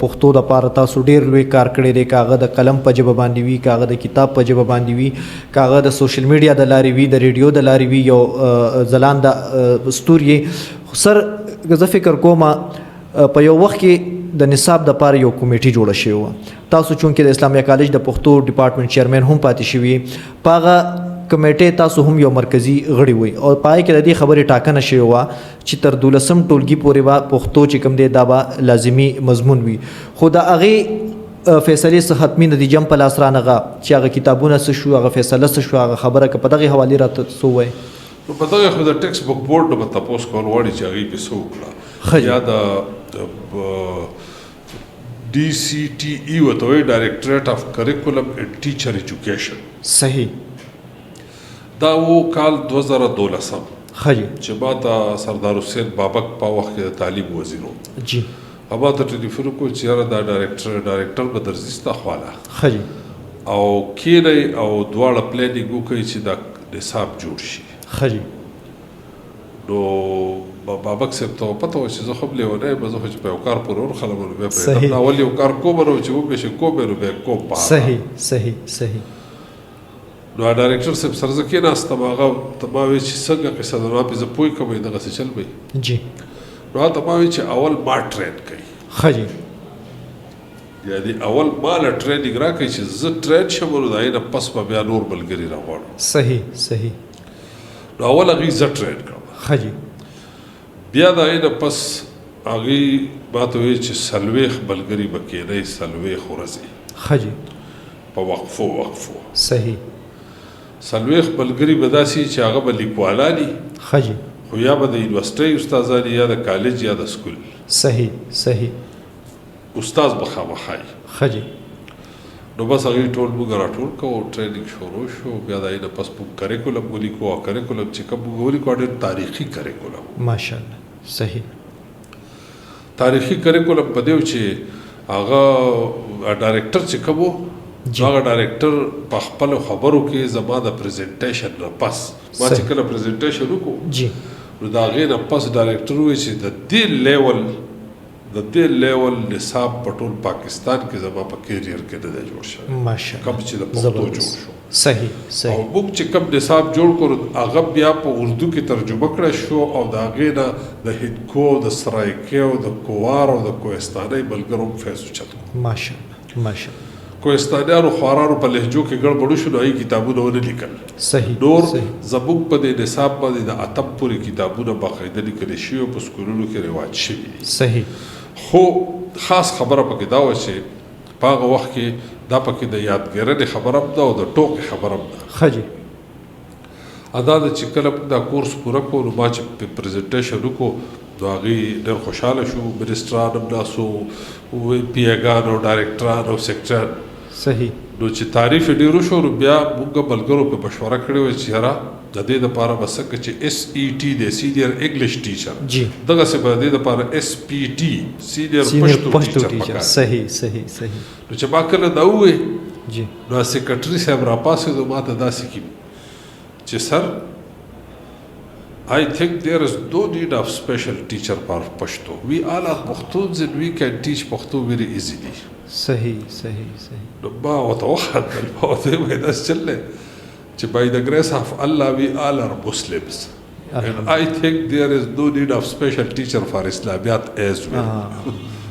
پښتو د پاره تاسو ډیر لوی کار کړی دی، کاغه د قلم په ژبه باندې وي، کاغه د کتاب په ژبه باندې وي، کاغه د سوشل میډیا د لارې وي، د ریډیو د لارې وي، یو ځلانده ستوری سر. زه فکر کوم په یو وخت کې د نصاب د پاره یو کمیټي جوړه شوې وه، تاسو چونکې د اسلامیه کالج د پښتو ډپارټمنټ چیرمن هم پاتې شوي، په هغه کمیټې تاسو هم یو مرکزی غړي وي او پای کې د دې خبرې ټاکنه شوې وه چې تر 12 ټولګي پورې به پښتو چې کوم دی دا به لازمي مضمون وي. خو د هغې فیصلې څه حتمي نتیجه هم په لاس رانغه چې هغه کتابونه څه شو، هغه فیصله څه شو، هغه خبره که په دغې حوالې راته څه ووایې. نو په دغه خو د ټیکسټ بک بورډ نه به تپوس کول غواړي چې هغوی پې څه وکړه، یا د DCTE ورته وایي ډایرکټریټ آف کریکولم اینډ ټیچر ایجوکیشن. صحیح. دا و کال 2012 ښه جي. چې ما ته سردار حسین بابک په وخت کې د تعلیم وزیر و جی، هغه ته ټلیفون وکړو چې یاره دا ډایرکټر به درځي ستا خواله ښه جي، او کینئ او دواړه پلانینګ وکړئ چې دا نصاب جوړ شي. ښه جي. نو بابک صاحب ته پته وه چې زه خو هم لیونی یم، زه خو چې په یو کار پورې ورخلم نو بیا پرېږدم نه، اول یو کار کوم نو چې وبې کوم نو بیا کوم په صحیح صحیح صحیح. نو ډایرکټر صاحب سره زه کېناستم، هغه ته ما ویل چې څنګه قصه ده، نو پې زه پوه کوم دغسې چل به جی. نو هغه ته ما ویل چې اول ما ټرین کوي، ښه جي. یعنې اول ما له ټرینینګ راکوي چې زه ټرین شم نو د هغې نه پس به بیا نور ملګري راغواړم. صحیح صحیح. نو اول هغوی زه ټرین کړم، ښه جي. بیا د هغې نه پس هغوی ما ته ویل چې 40 ملګري به کېنئ 40 ورځې، ښه جي. په وقفو وقفو. صحیح. 40 ملګري به داسې چې هغه به لیکوالان وي، ښه جي. خو یا به د یونیورسټۍ استادان یا د کالج یا د سکول. صحیح صحیح. استاد به خامخا وي. ښه جي. نو بس هغوی ټول موږ راټول کوو، ټرینینګ شروع شو، بیا د هغې نه پس موږ کریکولم ولیکو، او کریکولم چې کوم موږ ولیکو ډېر تاریخي کریکولم. ماشاءالله. صحیح. تاریخي کریکولم په دې و چې هغه ډایرکټر چې کوم و هغه ډایرکټر په خپلو خبرو کې زما د پریزنټیشن نه پس ما چې کله پریزنټیشن وکړو نو د هغې نه پس ډایرکټر ووایي چې د دې لیول نصاب په ټول پاکستان کې زما په کیریر کې نه دی جوړ شوی، ماشاءالله، کوم چې د پښتو جوړ شو. صحیح صحیح. او موږ چې کوم نصاب جوړ کړو هغه بیا په اردو کې ترجمه کړی شو، او د هغې نه د هندکو، د سرایکي او د کوار او د کوهستانۍ ملګرو هم فیض اوچت کړو. ماشاءالله ماشاءالله. کوهستانیانو خوارانو په لهجو کې ګړبړ شو نو هغوی کتابونه ونه لیکل. صحیح. نور صحیح. زموږ په دې نصاب باندې د اتم پورې کتابونه باقاعده لیکلی شوي او په سکولونو کې رواج شوي دي. صحیح. خو خاص خبره پکې دا وه چې په هغه وخت کې دا پکې د یادګیرنې خبره هم ده او د ټوکې خبره هم ده. ښه جي. ادا ده چې کله موږ دا کورس پوره کړو نو ما چې پریزنټیشن وکړو نو هغوی ډېر خوشحاله شو، منسټران هم ناسو، پي اګان او ډایرکټران او سیکټران. صحیح. نو چې تعریف یې ډېر وشو نو بیا موږ ملګرو په مشوره کړې وه چې یاره د دې دپاره به څنګه چې SET دی سینیر انګلیش ټیچر، دغسې به د دې دپاره SPT سینیر پښتو ټیچر پکار. صحیح صحیح صحیح. نو چې ما کله دا ووایې جی نو سیکرټري صاحب راپاڅېدو ما ته داسې کړي چې سر I think there is no need of special teacher for Pashto. We all are Pakhtuns and we can teach Pashto very easily. صحیح صحیح صحیح. نو ما ورته وخندل، ما ورته وویل داسې چل دی چې by the grace of Allah we all are Muslims and I think there is no need of special teacher for Islamiyat as well.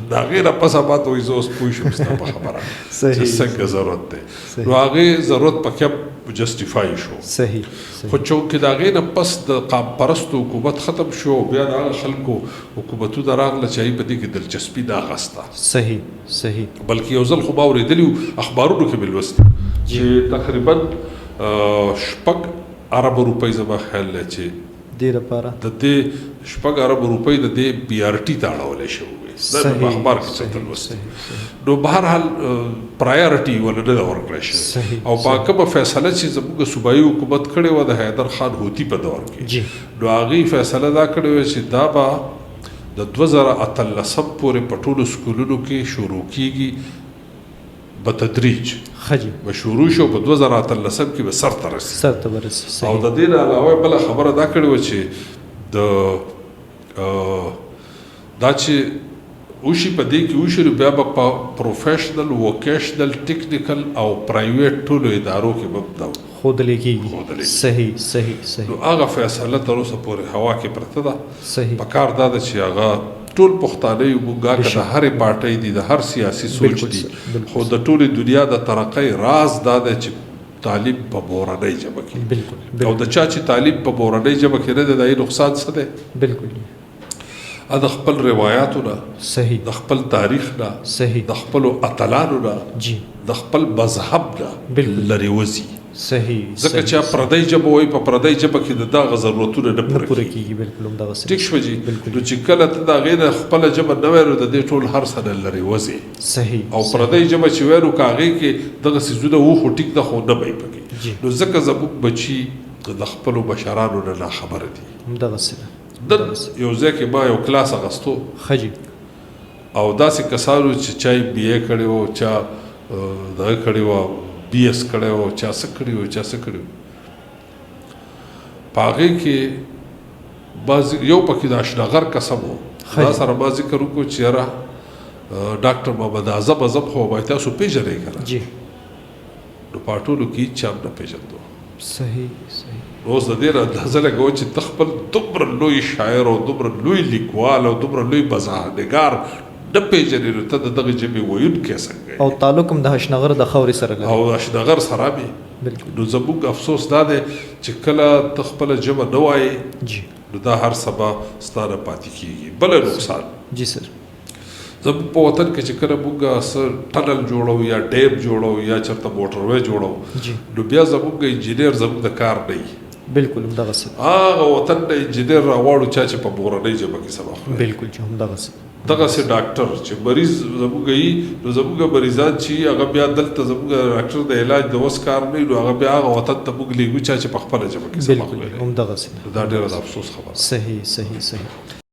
د هغې نه پس ما ته وایي زه اوس پوه شوم ستا په خبره چې څنګه ضرورت دی. نو هغې ضرورت پکې هم جسټیفای شو. صحیح. خو چونکې د هغې نه پس د قام پرستو حکومت ختم شو، بیا د هغه خلکو حکومتونه راغله چې هغوی په دې کې دلچسپي نه اخسته. صحیح صحیح. بلکې یو ځل خو ما اورېدلي وو اخبارونو کې مې لوستي چې تقریبا 6 اربه روپۍ زما خیال دی چې دې لپاره د دې 6 اربه روپۍ د دې BRT ته اړولی شوی دا په اخبار کې څه لوستي. نو بهرحال پرایورټي ونه نه ده ورکړی شوې، او په کومه فیصله چې زموږ صوبایي حکومت کړې وه د حیدر خان هوتي په دور کې، نو هغوی فیصله دا کړې وه چې دا به د 2018 پورې په ټولو سکولونو کې شروع کېږي په تدریج. به شروع شو په 2018 کې به سر ته رسي. او د دې نه علاوه بله خبره دا کړې وه چې دا چې وشي په دې کې وشي بیا به په پروفیشنل ووکیشنل ټیکنیکل او پرایویټ ټولو ادارو کې به دا ښودلی کېږي. صحیح صحیح صحیح. نو هغه فیصله تر اوسه پورې هوا کې پرته ده. صحیح. پکار دا ده چې هغه ټول پښتانه یو موږ که د هرې پارټۍ دي د هر سیاسي سوچ دي خو د ټولې دنیا د ترقۍ راز دا دی چې تعلیم په مورنۍ ژبه کې او د چا چې تعلیم په مورنۍ ژبه کې نه دی د هغې نقصان څه دی؟ بالکل. د خپل روایاتو نه، صحیح، د خپل تاریخ نه، صحیح، د خپلو اتلانو نه، جی، د خپل مذهب نه لرې وځي. صحیح. ځکه چې پردی ژبه وایي په پردی ژبه کې د دغه ضرورتونه نه پوره کېږي. بالکل همدغسې. ټیک شوه جي. نو چې کله ته د هغې نه خپله ژبه نه وایې نو د دې ټول هر څه نه لرې وځې. صحیح. او پردی ژبه چې وایې نو که هغې کې دغه څیزونه وو خو ټیک ده خو نه به یې پکې. نو ځکه زموږ بچي د خپلو مشرانو نه ناخبره دي. همدغسې ده. نن یو ځای کې ما یو کلاس اخیستو ښه جي. او داسې کسانو چې چا یې بی اے کړی وو، چا دغه کړی وه بی ایس کړی وو، چا څه کړي وو، چا څه کړي وو. په هغې کې بعض یو پکې د اشنغر قسم وو. دا سره ما ذکر وکړو چې یاره ډاکټر محمد اعظم اعظم خو وایي تاسو پېژنئ که نه؟ جی. نو په ټولو کې هېچ چا هم نه پېژندو. صحیح صحیح. اوس د دې نه اندازه لګوه چې ته خپل دومره لوی شاعر او دومره لوی لیکوال او دومره لوی مزاحنګار نه پېژنې نو ته د دغې ژبې ویونکی څنګه یې؟ او تعلق هم د اشنغر د خاورې سره لري. او اشنغر سره مې. بالکل. نو زموږ افسوس دا دی چې کله ته خپله ژبه نه وایې جی نو دا هر سبا ستا نه پاتې کېږي. بله نقصان جی سر، زموږ په وطن کې چې کله موږ څه ټنل جوړو یا ډیم جوړو یا چېرته موټروی جوړو جی، نو بیا زموږ انجینیر زموږ د کار نه وي. بالکل همدغسې. هغه وطن نه انجینیر راواړو چا چې په مورنۍ ژبه کې سبق وایي. بالکل چې همدغسې. دغسې ډاکټر چې مریض زموږ وي نو زموږ مریضان چې هغه بیا دلته زموږ ډاکټر د علاج د وس کار نه وي نو هغه بیا هغه وطن ته موږ لېږو چا چې په خپله ژبه کې سبق وایي. بالکل همدغسې. دا ډېره د افسوس خبره. صحیح صحیح صحیح.